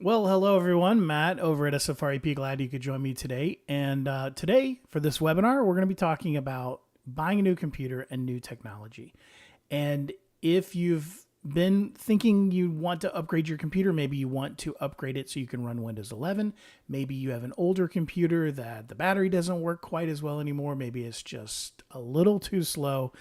Well, hello everyone. Matt over at SFREP. Glad you could join me today. And today, for this webinar, we're going to be talking about buying a new computer and new technology. And if you've been thinking you want to upgrade your computer, maybe you want to upgrade it so you can run Windows 11. Maybe you have an older computer that the battery doesn't work quite as well anymore. Maybe it's just a little too slow.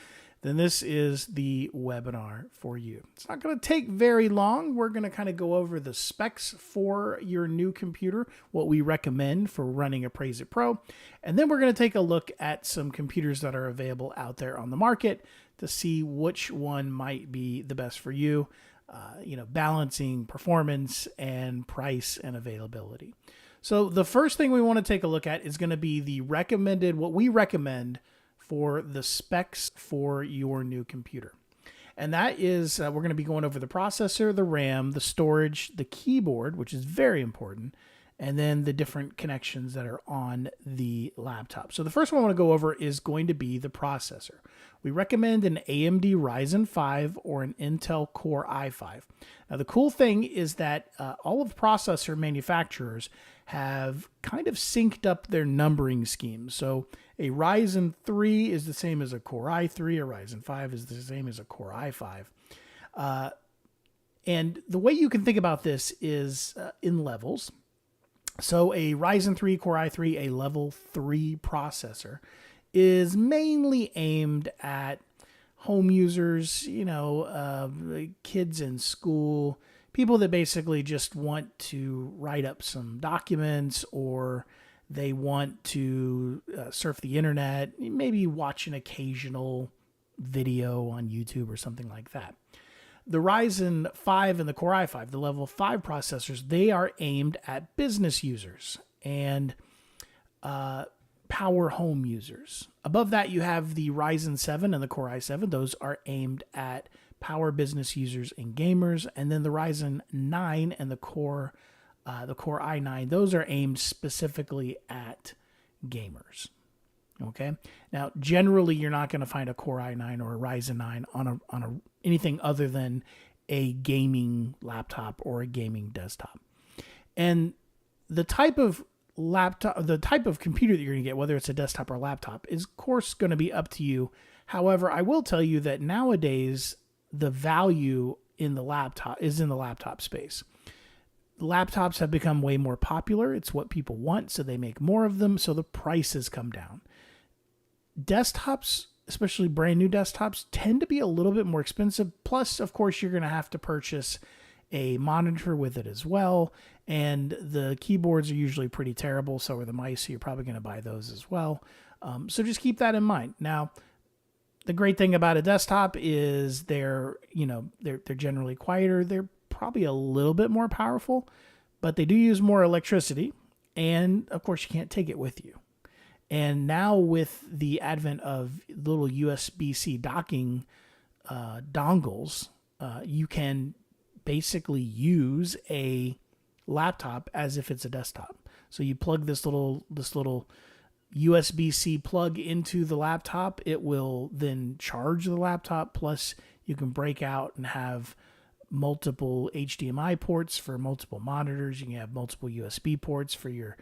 Then this is the webinar for you. It's not going to take very long. We're going to kind of go over the specs for your new computer, what we recommend for running Appraise-It Pro, and then we're going to take a look at some computers that are available out there on the market to see which one might be the best for you, balancing performance and price and availability. So the first thing we want to take a look at is going to be what we recommend for the specs for your new computer. And that is, we're going to be going over the processor, the RAM, the storage, the keyboard, which is very important, and then the different connections that are on the laptop. So the first one I want to go over is going to be the processor. We recommend an AMD Ryzen 5 or an Intel Core i5. Now the cool thing is that all of the processor manufacturers have kind of synced up their numbering schemes. So a Ryzen 3 is the same as a Core i3, a Ryzen 5 is the same as a Core i5. And the way you can think about this is in levels. So a Ryzen 3 Core i3, a level 3 processor, is mainly aimed at home users, kids in school, people that basically just want to write up some documents, or they want to surf the internet, maybe watch an occasional video on YouTube or something like that. The Ryzen 5 and the Core i5, the level 5 processors, they are aimed at business users and power home users. Above that, you have the Ryzen 7 and the Core i7. Those are aimed at power business users and gamers. And then the Ryzen 9 and the Core i9, those are aimed specifically at gamers. Okay. Now, generally, you're not going to find a Core i9 or a Ryzen 9 on anything other than a gaming laptop or a gaming desktop. And the type of computer that you're going to get, whether it's a desktop or a laptop, is of course going to be up to you. However, I will tell you that nowadays the value in the laptop is in the laptop space. Laptops have become way more popular. It's what people want, so they make more of them, so the prices come down. Desktops, especially brand new desktops, tend to be a little bit more expensive. Plus, of course, you're going to have to purchase a monitor with it as well. And the keyboards are usually pretty terrible. So are the mice. So you're probably going to buy those as well. So just keep that in mind. Now, the great thing about a desktop is they're generally quieter. They're probably a little bit more powerful, but they do use more electricity. And of course, you can't take it with you. And now with the advent of little USB-C docking dongles, you can basically use a laptop as if it's a desktop. So you plug this little USB-C plug into the laptop. It will then charge the laptop. Plus, you can break out and have multiple HDMI ports for multiple monitors. You can have multiple USB ports for your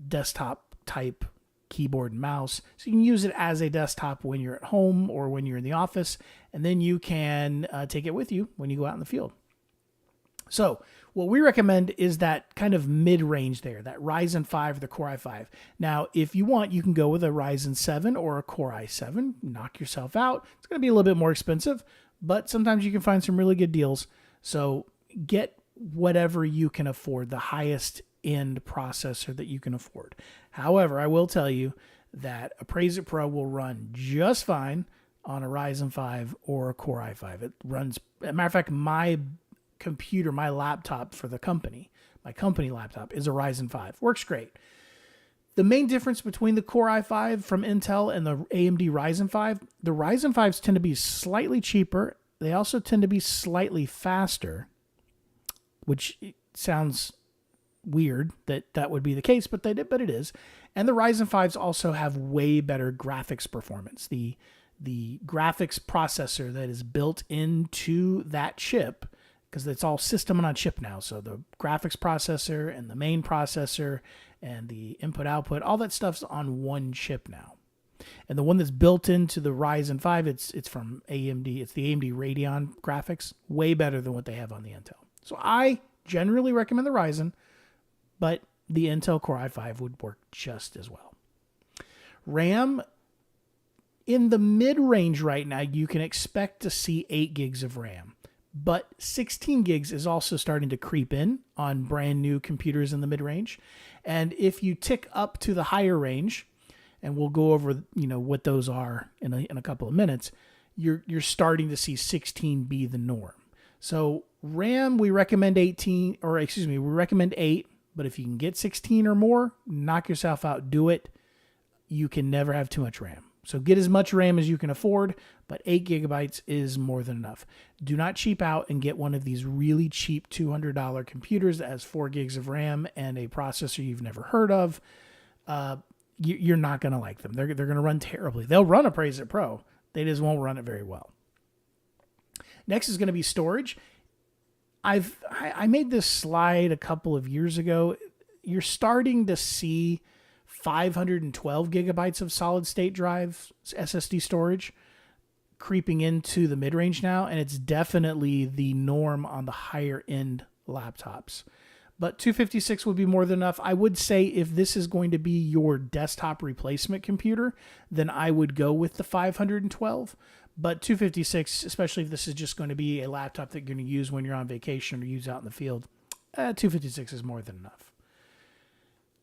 desktop type keyboard and mouse. So you can use it as a desktop when you're at home or when you're in the office, and then you can take it with you when you go out in the field. So what we recommend is that kind of mid-range there, that Ryzen 5 or the Core i5. Now, if you want, you can go with a Ryzen 7 or a Core i7, knock yourself out. It's going to be a little bit more expensive, but sometimes you can find some really good deals. So get whatever you can afford, the highest end processor that you can afford. However, I will tell you that Appraise-It Pro will run just fine on a Ryzen 5 or a Core i5. It runs, as a matter of fact, my computer, my laptop for the company, my company laptop is a Ryzen 5. Works great. The main difference between the Core i5 from Intel and the AMD Ryzen 5, the Ryzen 5s tend to be slightly cheaper. They also tend to be slightly faster, which sounds weird that would be the case, but it is. And the Ryzen 5s also have way better graphics performance. The graphics processor that is built into that chip, because it's all system on chip now. So the graphics processor and the main processor and the input output, all that stuff's on one chip now. And the one that's built into the Ryzen 5, it's from AMD. It's the AMD Radeon graphics, way better than what they have on the Intel. So I generally recommend the Ryzen, but the Intel Core i5 would work just as well. RAM, in the mid-range right now, you can expect to see 8 gigs of RAM. But 16 gigs is also starting to creep in on brand new computers in the mid-range. And if you tick up to the higher range, and we'll go over, what those are in a couple of minutes, you're starting to see 16 be the norm. So RAM, we recommend 8, but if you can get 16 or more, knock yourself out, do it. You can never have too much RAM. So get as much RAM as you can afford, but 8 gigabytes is more than enough. Do not cheap out and get one of these really cheap $200 computers that has 4 gigs of RAM and a processor you've never heard of. You're not going to like them. They're going to run terribly. They'll run Appraise-It Pro. They just won't run it very well. Next is going to be storage. I made this slide a couple of years ago. You're starting to see 512 gigabytes of solid state drive SSD storage creeping into the mid-range now, and it's definitely the norm on the higher end laptops. But 256 would be more than enough. I would say if this is going to be your desktop replacement computer, then I would go with the 512. But 256, especially if this is just going to be a laptop that you're going to use when you're on vacation or use out in the field, 256 is more than enough.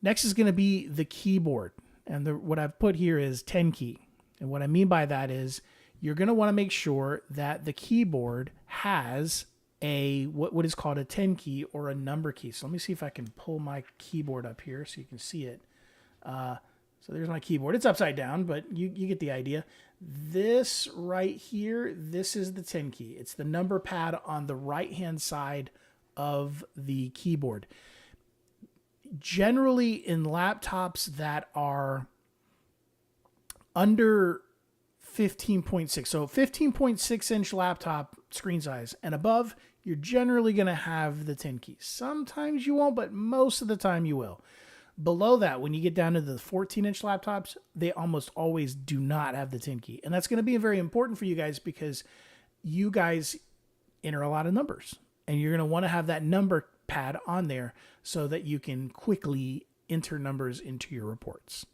Next is going to be the keyboard. And what I've put here is 10 key. And what I mean by that is you're going to want to make sure that the keyboard has a what is called a 10 key or a number key. So let me see if I can pull my keyboard up here so you can see it. So there's my keyboard. It's upside down, but you get the idea. This right here, this is the 10 key. It's the number pad on the right-hand side of the keyboard. Generally, in laptops that are under 15.6, so 15.6 inch laptop screen size and above, you're generally going to have the 10 keys. Sometimes you won't, but most of the time you will. Below that, when you get down to the 14-inch laptops, they almost always do not have the 10 key. And that's going to be very important for you guys because you guys enter a lot of numbers. And you're going to want to have that number pad on there so that you can quickly enter numbers into your reports.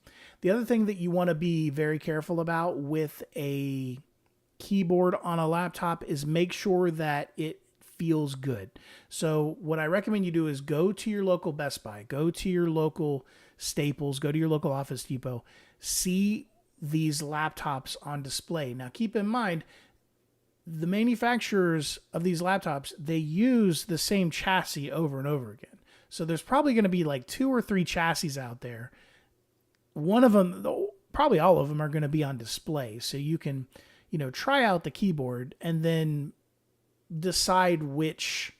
The other thing that you want to be very careful about with a keyboard on a laptop is make sure that it feels good. So what I recommend you do is go to your local Best Buy, go to your local Staples, go to your local Office Depot, see these laptops on display. Now keep in mind, the manufacturers of these laptops, they use the same chassis over and over again. So there's probably going to be like 2 or 3 chassis out there. One of them, probably all of them, are going to be on display. So you can, try out the keyboard and then decide which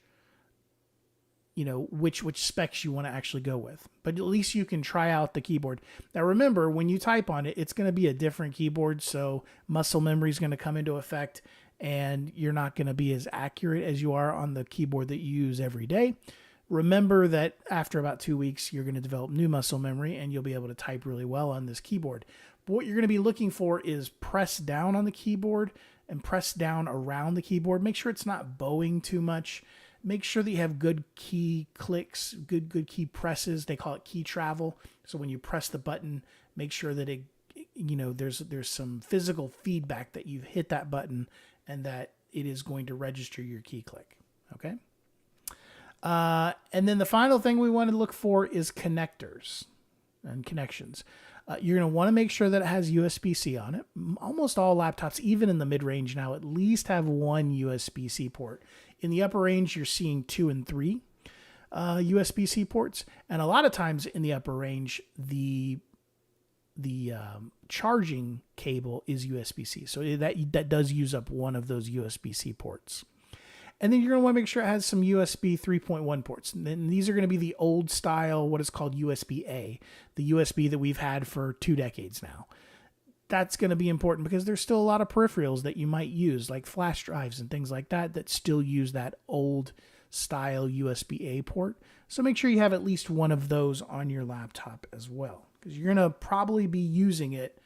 specs you want to actually go with. But at least you can try out the keyboard. Now remember, when you type on it, it's going to be a different keyboard. So muscle memory is going to come into effect and you're not going to be as accurate as you are on the keyboard that you use every day. Remember that after about 2 weeks, you're going to develop new muscle memory and you'll be able to type really well on this keyboard. But what you're going to be looking for is press down on the keyboard and press down around the keyboard. Make sure it's not bowing too much. Make sure that you have good key clicks, good key presses. They call it key travel. So when you press the button, make sure that there's some physical feedback that you've hit that button and that it is going to register your key click. Okay. And then the final thing we want to look for is connectors and connections. You're going to want to make sure that it has USB-C on it. Almost all laptops, even in the mid-range now, at least have one USB-C port. In the upper range, you're seeing 2 and 3 USB-C ports. And a lot of times in the upper range, the charging cable is USB-C. So that does use up one of those USB-C ports. And then you're going to want to make sure it has some USB 3.1 ports. And then these are going to be the old style, what is called USB-A, the USB that we've had for 2 decades now. That's going to be important because there's still a lot of peripherals that you might use, like flash drives and things like that, that still use that old style USB-A port. So make sure you have at least one of those on your laptop as well, because you're going to probably be using it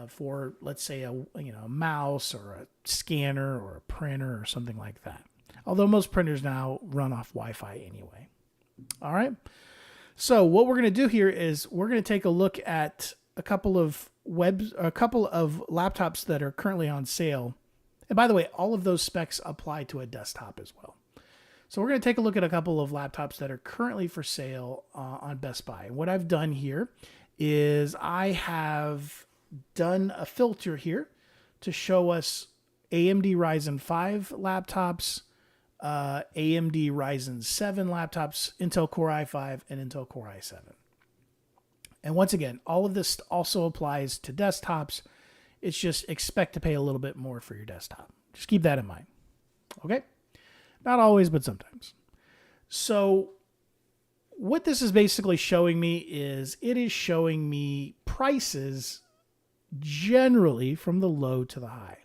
for, let's say, a mouse or a scanner or a printer or something like that. Although most printers now run off Wi-Fi anyway. All right. So what we're going to do here is we're going to take a look at a couple of laptops that are currently on sale. And by the way, all of those specs apply to a desktop as well. So we're going to take a look at a couple of laptops that are currently for sale on Best Buy. And what I've done here is I have done a filter here to show us AMD Ryzen 5 laptops, AMD Ryzen 7 laptops, Intel Core i5, and Intel Core i7. And once again, all of this also applies to desktops. It's just expect to pay a little bit more for your desktop. Just keep that in mind. Okay? Not always, but sometimes. So what this is basically showing me is it is showing me prices generally from the low to the high.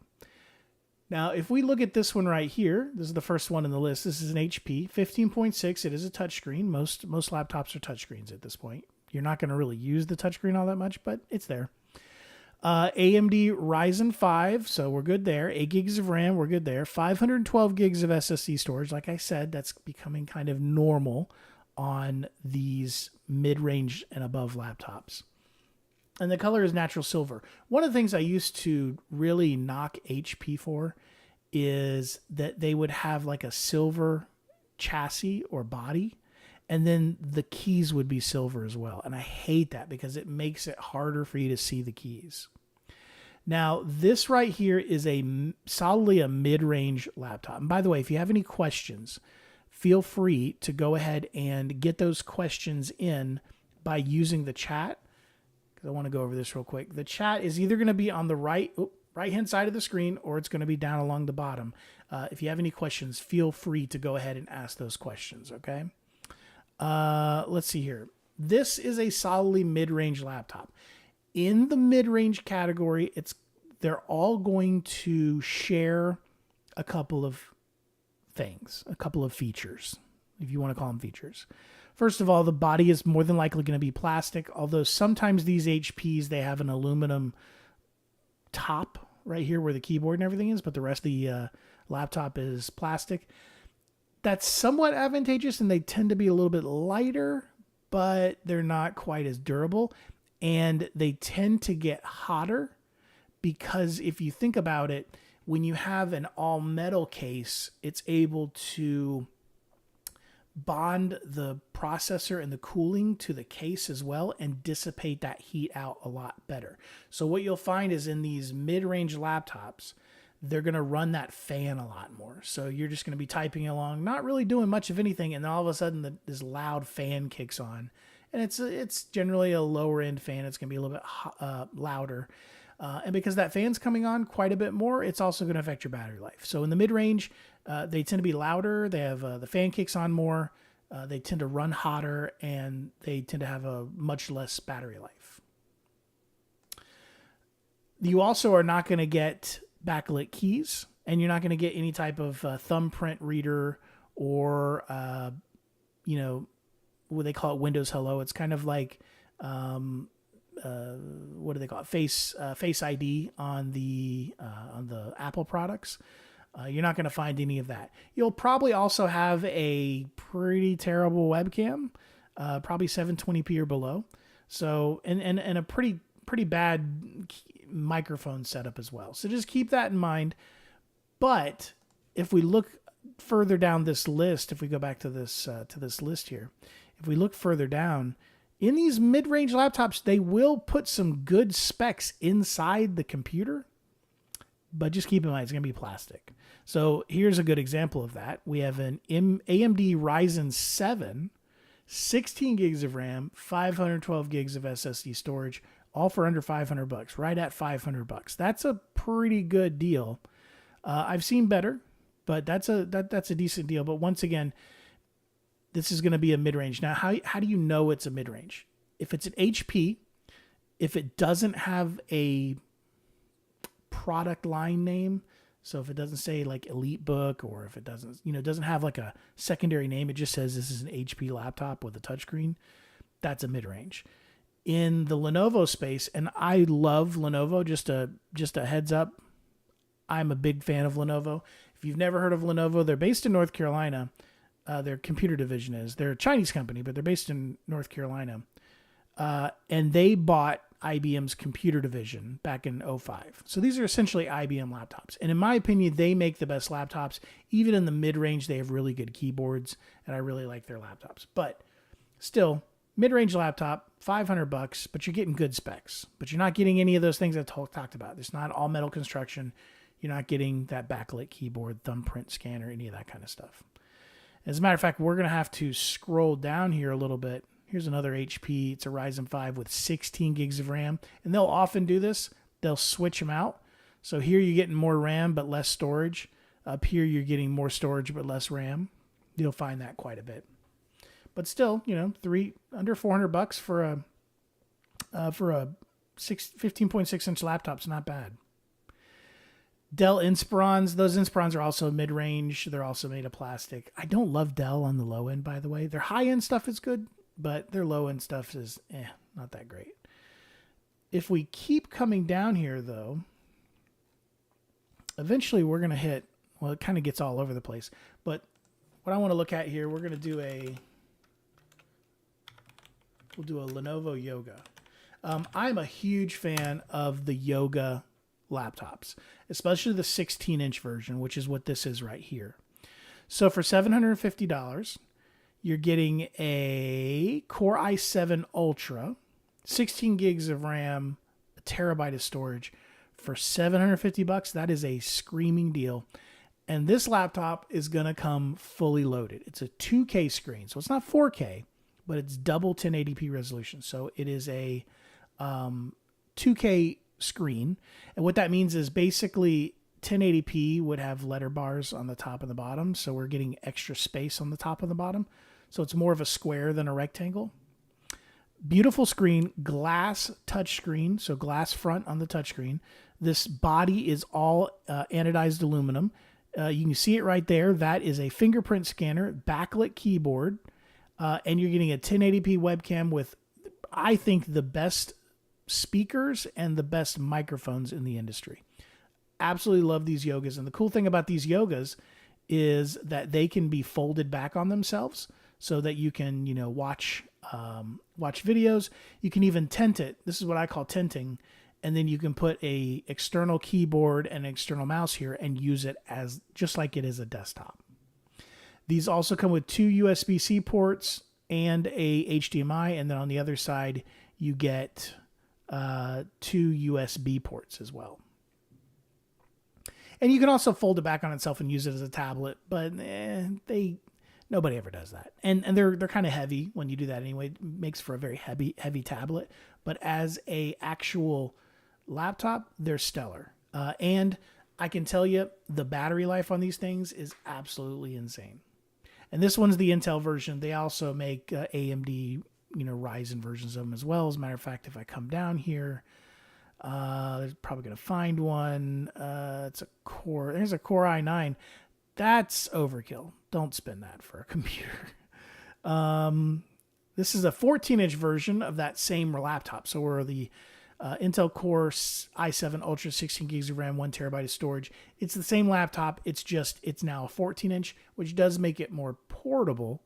Now, if we look at this one right here, this is the first one in the list. This is an HP 15.6. It is a touchscreen. Most laptops are touchscreens at this point. You're not going to really use the touchscreen all that much, but it's there. AMD Ryzen 5, so we're good there. 8 gigs of RAM, we're good there. 512 gigs of SSD storage. Like I said, that's becoming kind of normal on these mid-range and above laptops. And the color is natural silver. One of the things I used to really knock HP for is that they would have like a silver chassis or body, and then the keys would be silver as well. And I hate that because it makes it harder for you to see the keys. Now, this right here is solidly a mid-range laptop. And by the way, if you have any questions, feel free to go ahead and get those questions in by using the chat. I want to go over this real quick. The chat is either going to be on the right-hand side of the screen, or it's going to be down along the bottom. If you have any questions, feel free to go ahead and ask those questions, okay? Let's see here. This is a solidly mid-range laptop. In the mid-range category, they're all going to share a couple of things, a couple of features, if you want to call them features. First of all, the body is more than likely going to be plastic, although sometimes these HPs, they have an aluminum top right here where the keyboard and everything is, but the rest of the laptop is plastic. That's somewhat advantageous, and they tend to be a little bit lighter, but they're not quite as durable, and they tend to get hotter because if you think about it, when you have an all-metal case, it's able to bond the processor and the cooling to the case as well and dissipate that heat out a lot better. So what you'll find is in these mid-range laptops, they're going to run that fan a lot more. So you're just going to be typing along, not really doing much of anything, and then all of a sudden this loud fan kicks on. And it's generally a lower end fan. It's going to be a little bit louder. And because that fan's coming on quite a bit more, it's also going to affect your battery life. So in the mid-range, they tend to be louder. They have the fan kicks on more. They tend to run hotter, and they tend to have a much less battery life. You also are not going to get backlit keys, and you're not going to get any type of thumbprint reader or, what they call it, Windows Hello. It's kind of like, what do they call it? Face ID on the Apple products. You're not going to find any of that. You'll probably also have a pretty terrible webcam, probably 720p or below. So, and a pretty bad microphone setup as well. So just keep that in mind. But if we look further down this list, if we go back to this list here, if we look further down, in these mid-range laptops, they will put some good specs inside the computer, but just keep in mind, it's going to be plastic. So here's a good example of that. We have an AMD Ryzen 7, 16 gigs of RAM, 512 gigs of SSD storage, all for under $500, right at $500. That's a pretty good deal. I've seen better, but that's a decent deal. But once again, this is going to be a mid-range. Now, how do you know it's a mid-range? If it's an HP, if it doesn't have a product line name, So if it doesn't say like EliteBook, or if it doesn't, it doesn't have like a secondary name, it just says this is an HP laptop with a touchscreen, that's a mid-range. In the Lenovo space, and I love Lenovo, just a heads up, I'm a big fan of Lenovo. If you've never heard of Lenovo, they're based in North Carolina. Their computer division is. They're a Chinese company, but they're based in North Carolina. And they bought IBM's computer division back in 2005. So these are essentially IBM laptops. And in my opinion, they make the best laptops. Even in the mid-range, they have really good keyboards, and I really like their laptops. But still, mid-range laptop, $500, but you're getting good specs. But you're not getting any of those things I talked about. It's not all metal construction. You're not getting that backlit keyboard, thumbprint scanner, any of that kind of stuff. As a matter of fact, we're going to have to scroll down here a little bit. Here's another HP. It's a Ryzen 5 with 16 gigs of RAM. And they'll often do this. They'll switch them out. So here you're getting more RAM but less storage. Up here you're getting more storage but less RAM. You'll find that quite a bit. But still, under $400 for a 15.6 inch laptop's not bad. Dell Inspirons, those Inspirons are also mid-range. They're also made of plastic. I don't love Dell on the low end, by the way. Their high-end stuff is good, but their low-end stuff is not that great. If we keep coming down here, though, eventually we're going to hit, well, it kind of gets all over the place. But what I want to look at here, we'll do a Lenovo Yoga. I'm a huge fan of the Yoga laptops, especially the 16-inch version, which is what this is right here. So for $750, you're getting a Core i7 Ultra, 16 gigs of RAM, a terabyte of storage for $750. That is a screaming deal. And this laptop is going to come fully loaded. It's a 2K screen, so it's not 4K, but it's double 1080p resolution. So it is a 2K screen. And what that means is basically 1080p would have letter bars on the top and the bottom. So we're getting extra space on the top and the bottom. So it's more of a square than a rectangle. Beautiful screen, glass touch screen. So glass front on the touch screen. This body is all anodized aluminum. You can see it right there. That is a fingerprint scanner, backlit keyboard, and you're getting a 1080p webcam with, I think, the best speakers and the best microphones in the industry. Absolutely love these Yogas. And the cool thing about these Yogas is that they can be folded back on themselves so that you can, watch videos. You can even tent it. This is what I call tenting. And then you can put a external keyboard and an external mouse here and use it as just like it is a desktop. These also come with 2 USB-C ports and a HDMI. And then on the other side, you get 2 USB ports as well. And you can also fold it back on itself and use it as a tablet, but nobody ever does that. And they're kind of heavy when you do that anyway. It makes for a very heavy tablet, but as a actual laptop, they're stellar. And I can tell you the battery life on these things is absolutely insane. And this one's the Intel version. They also make AMD Ryzen versions of them as well. As a matter of fact, if I come down here, there's probably going to find one. There's a Core i9. That's overkill. Don't spend that for a computer. This is a 14-inch version of that same laptop. So we're the Intel Core i7 Ultra, 16 gigs of RAM, 1 terabyte of storage. It's the same laptop. It's now a 14-inch, which does make it more portable.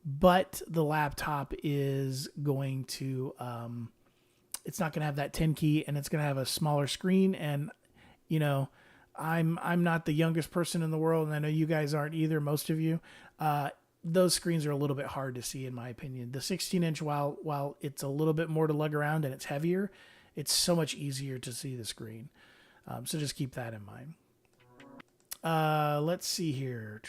But the laptop is going to, it's not going to have that 10 key, and it's going to have a smaller screen. And, I'm not the youngest person in the world, and I know you guys aren't either, most of you. Those screens are a little bit hard to see, in my opinion. The 16-inch, while it's a little bit more to lug around and it's heavier, it's so much easier to see the screen. So just keep that in mind. Let's see here.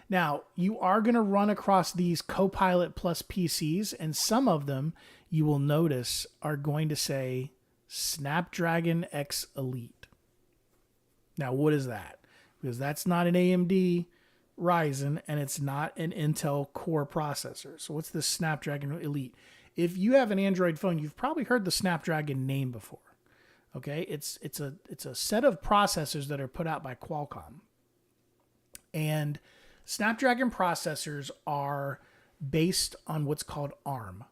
Now, you are going to run across these Copilot Plus PCs, and some of them, you will notice, are going to say Snapdragon X Elite. Now, what is that? Because that's not an AMD Ryzen, and it's not an Intel Core processor. So what's the Snapdragon Elite? If you have an Android phone, you've probably heard the Snapdragon name before. Okay, it's a set of processors that are put out by Qualcomm, and Snapdragon processors are based on what's called ARM.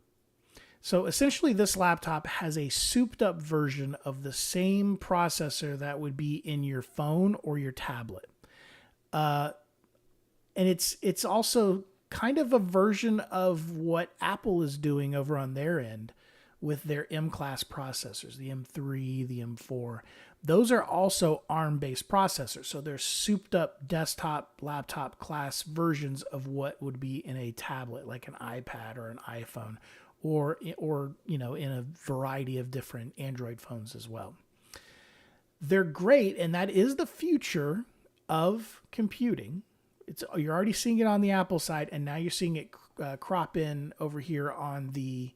So essentially, this laptop has a souped up version of the same processor that would be in your phone or your tablet. And it's also kind of a version of what Apple is doing over on their end with their M-class processors, the M3, the M4. Those are also ARM-based processors. So they're souped up desktop, laptop class versions of what would be in a tablet, like an iPad or an iPhone, or in a variety of different Android phones as well. They're great, and that is the future of computing. You're already seeing it on the Apple side, and now you're seeing it crop in over here on the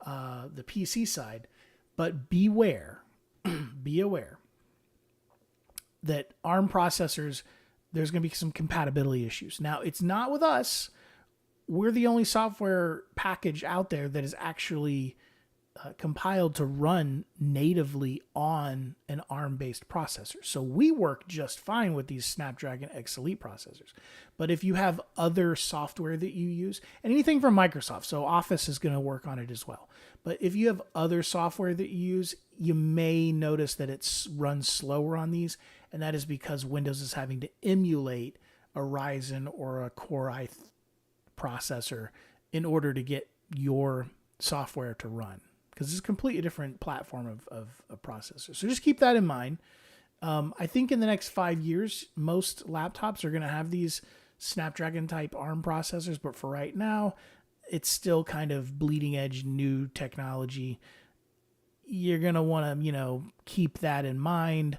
PC side. But beware, be aware that ARM processors, there's going to be some compatibility issues. Now, it's not with us. We're the only software package out there that is actually compiled to run natively on an ARM-based processor. So we work just fine with these Snapdragon X Elite processors. But if you have other software that you use, and anything from Microsoft, so Office is going to work on it as well. But if you have other software that you use, you may notice that it runs slower on these, and that is because Windows is having to emulate a Ryzen or a Core i processor in order to get your software to run, because it's a completely different platform of a processor. So just keep that in mind. I think in the next 5 years, most laptops are going to have these Snapdragon type ARM processors, but for right now, it's still kind of bleeding edge new technology. You're going to want to, keep that in mind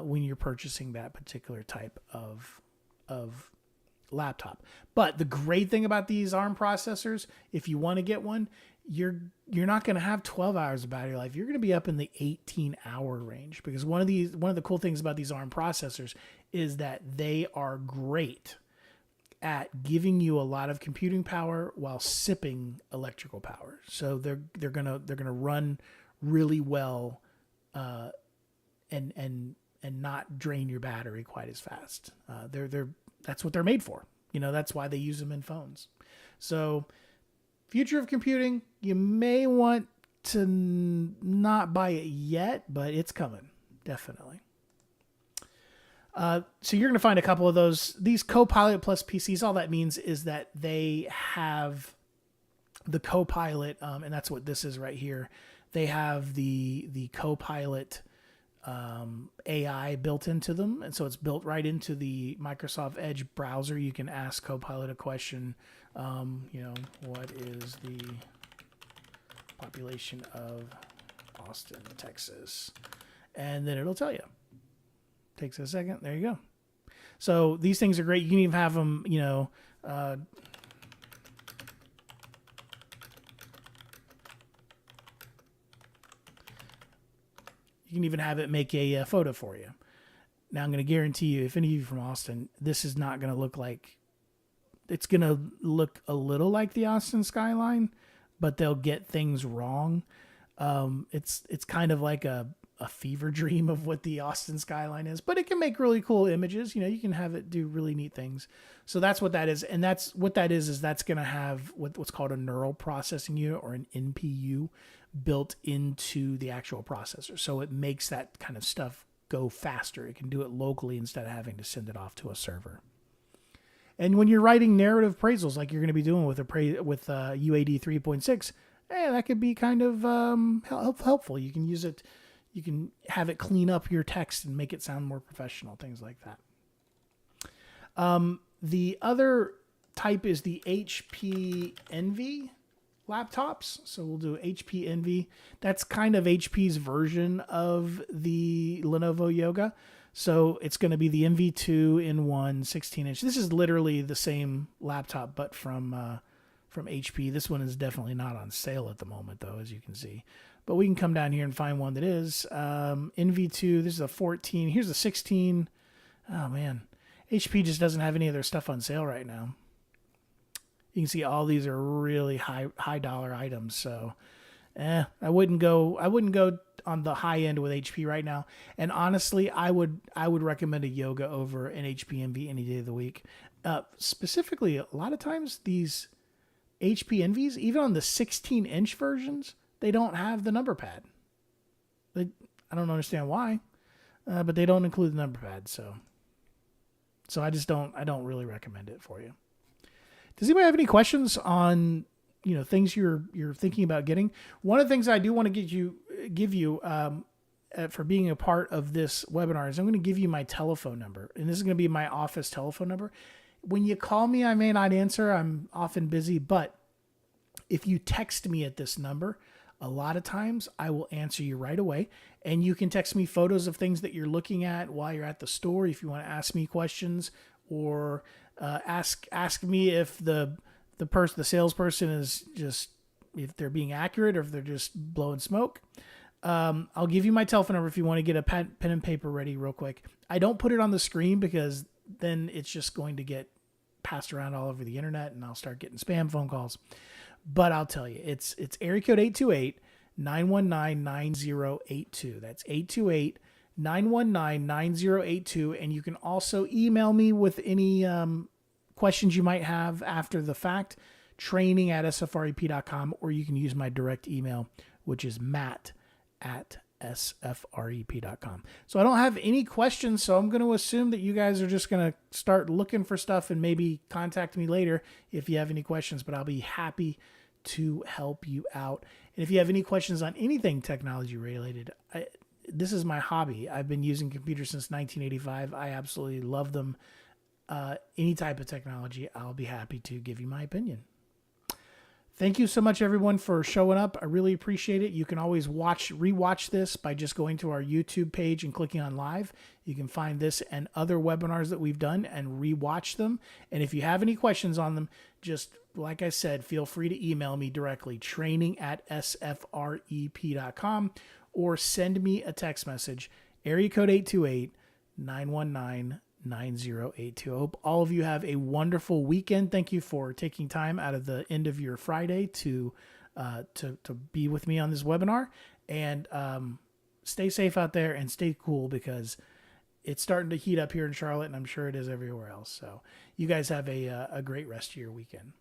when you're purchasing that particular type of laptop. But the great thing about these ARM processors, if you want to get one, you're not going to have 12 hours of battery life. You're going to be up in the 18-hour range, because one of the cool things about these ARM processors is that they are great at giving you a lot of computing power while sipping electrical power. So they're gonna run really well, and not drain your battery quite as fast. That's what they're made for. That's why they use them in phones. So, future of computing, you may want to not buy it yet, but it's coming, definitely. So you're going to find a couple of these Copilot Plus PCs. All that means is that they have the Copilot, and that's what this is right here. They have the Copilot AI built into them, and so it's built right into the Microsoft Edge browser. You can ask Copilot a question, what is the population of Austin, Texas? And then it'll tell you. Takes a second. There you go. So these things are great. You can even have them, you can even have it make a photo for you. Now, I'm going to guarantee you, if any of you from Austin, this is not going to look like... It's going to look a little like the Austin skyline, but they'll get things wrong. It's kind of like a fever dream of what the Austin skyline is, but it can make really cool images. You can have it do really neat things. So that's what that is. And that's what that is that's going to have what's called a neural processing unit, or an NPU, built into the actual processor. So it makes that kind of stuff go faster. It can do it locally instead of having to send it off to a server. And when you're writing narrative appraisals, like you're going to be doing with UAD 3.6, that could be kind of helpful. You can use it. You can have it clean up your text and make it sound more professional, things like that. The other type is the HP Envy laptops. So we'll do HP Envy. That's kind of HP's version of the Lenovo Yoga. So it's going to be the MV2 in 1 16-inch. This is literally the same laptop, but from HP. This one is definitely not on sale at the moment, though, as you can see. But we can come down here and find one that is. NV2, this is a 14. Here's a 16. Oh, man. HP just doesn't have any of their stuff on sale right now. You can see all these are really high dollar items. So, I wouldn't go on the high end with HP right now. And honestly, I would recommend a yoga over an HP Envy any day of the week. Specifically, a lot of times these HP Envies, even on the 16-inch versions, they don't have the number pad. I don't understand why, but they don't include the number pad. So I don't really recommend it for you. Does anybody have any questions on things you're thinking about getting? One of the things I do want to give you for being a part of this webinar is I'm going to give you my telephone number, and this is going to be my office telephone number. When you call me, I may not answer. I'm often busy, but if you text me at this number, a lot of times I will answer you right away. And you can text me photos of things that you're looking at while you're at the store. If you want to ask me questions, or ask me if the salesperson is just, if they're being accurate or if they're just blowing smoke. I'll give you my telephone number if you want to get a pen and paper ready real quick. I don't put it on the screen because then it's just going to get passed around all over the internet and I'll start getting spam phone calls. But I'll tell you, it's area code 828-919-9082. That's 828-919-9082. And you can also email me with any questions you might have after the fact, training@sfrep.com, or you can use my direct email, which is matt@sfrep.com. So I don't have any questions, so I'm going to assume that you guys are just going to start looking for stuff and maybe contact me later if you have any questions, but I'll be happy to help you out. And if you have any questions on anything technology related, this is my hobby. I've been using computers since 1985. I absolutely love them. Any type of technology, I'll be happy to give you my opinion. Thank you so much, everyone, for showing up. I really appreciate it. You can always rewatch this by just going to our YouTube page and clicking on live. You can find this and other webinars that we've done and rewatch them. And if you have any questions on them, just like I said, feel free to email me directly, training@sfrep.com, or send me a text message, area code 828-919-9082. I hope all of you have a wonderful weekend. Thank you for taking time out of the end of your Friday to be with me on this webinar. And stay safe out there and stay cool, because it's starting to heat up here in Charlotte, and I'm sure it is everywhere else. So you guys have a great rest of your weekend.